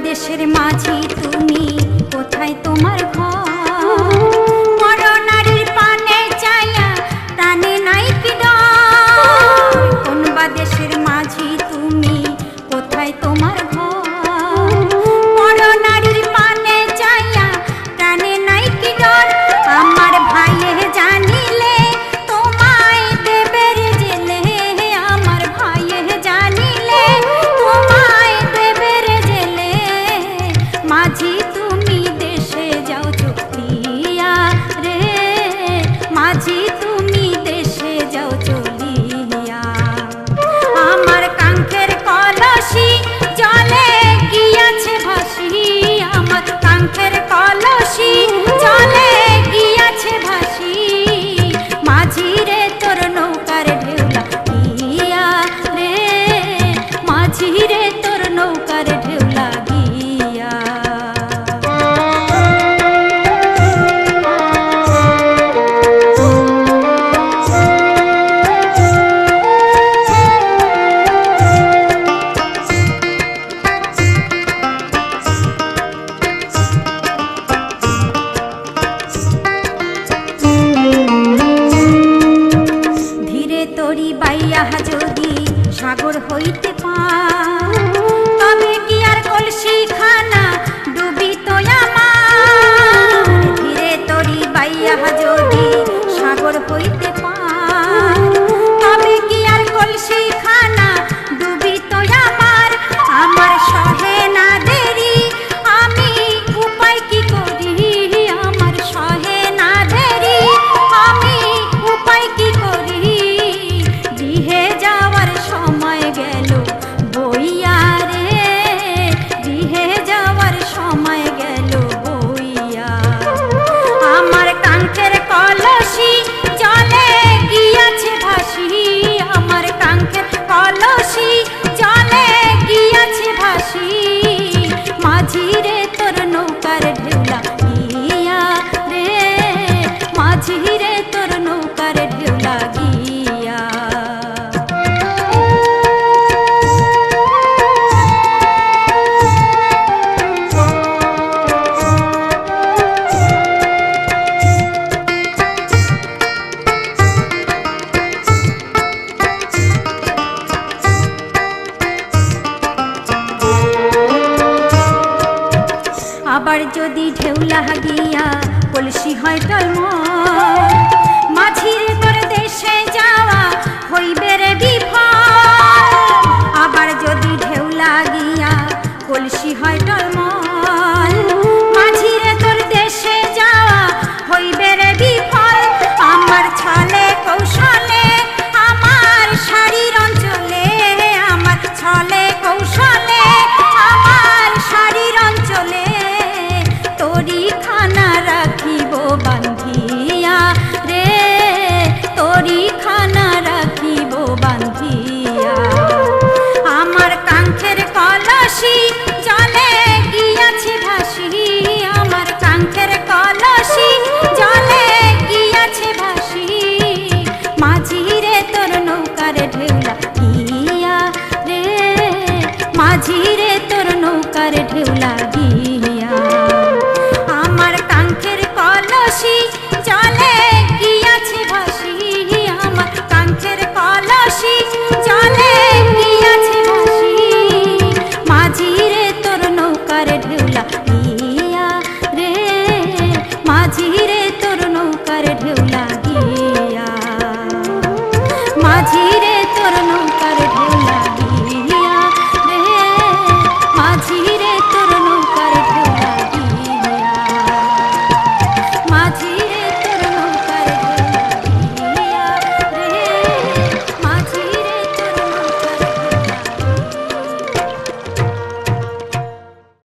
দেশের মাঝি তুমি কোথায় তোমার ঘর? মরনারীর পানে চাইয়া প্রাণে নাই কি ডর? কোন বা দেশের মাঝি তুমি কোথায় তোমার ঘর? মরনারীর পানে চাইয়া প্রাণে নাই কি ডর? আমার ভাইয়ে জানিলে তোমায় দেবে রে জেলে। আমার ভাইয়ে জানিলে তোমায় দেবে রে জেলে। মাঝি তুমি দেশে যাও চলিয়া রে, মাঝি তুমি দেশে যাও চলিয়া। আমার কাঙ্ক্ষের কলসি জলে গিয়াছে ভাসি, আমার কাঙ্ক্ষের কলসি জলে গিয়াছে ভাসি। মাঝি রে তোর নৌকার ঢেউ লাগিয়া রে, মাঝি রে তোর নৌকার ঢেউ লাগিয়া। ধীরে তরি বাইয়া যদি সাগর হইতে পার, তবে কি আর কলসি খানা ডুবিত আমার। ধীরে তরি বাইয়া যদি সাগর হইতে পার, তবে কি আর কলসি খানা ডুবিত আমার। আমার সহে না দেরি আমি উপায় কি করি, আমার সহে না দেরি আমি উপায় কি করি। গৃহে যাওয়ার সময় গেল বইয়া রে, গৃহে যাওয়ার সময় গেল বইয়া। আমার কাঙ্ক্ষের কলসি জলে গিয়াছে ভাসি, আমার কাঙ্ক্ষের কলসি জলে গিয়াছে ভাসি। মাঝি রে তোর নৌকার ঢেউ লাগিয়া রে, মাঝি রে তোর নৌকার ঢেউ লাগিয়া। আবার যদি ঢেউ লাগিয়া কলসি হয় টলমল, মাঝির তোর দেশে যাওয়া হইবে রে বিফল। আবার যদি ঢেউ লাগিয়া কলসি হয় টলমল, মাঝির তোর দেশে যাওয়া হইবে রে বিফল। আমার ছলে কৌশলে আমার শাড়ির অঞ্চলে, আমার ছলে কৌশলে আমার শাড়ির অঞ্চলে। তোরি খানা রাখিব বান্ধিয়া রে, তোরি খানা রাখিব বান্ধিয়া। আমার কাঙ্ক্ষের কলসি জলে গিয়াছে ভাসি, আমার কাঙ্ক্ষের কলসি জলে গিয়াছে ভাসি। মাঝি রে তোর নৌকার ঢেউ লাগিয়া রে, মাঝি রে তোর নৌকার ঢেউ লাগিয়া। আমার কাঙ্ক্ষের কলসি জলে গিয়াছে ভাসি, আমার কাঙ্ক্ষের কলসি জলে গিয়াছে ভাসি। মাঝি রে তোর নৌকার ঢেউ লাগিয়া রে, মাঝি রে তোর নৌকার ঢেউ লাগিয়া। মাঝি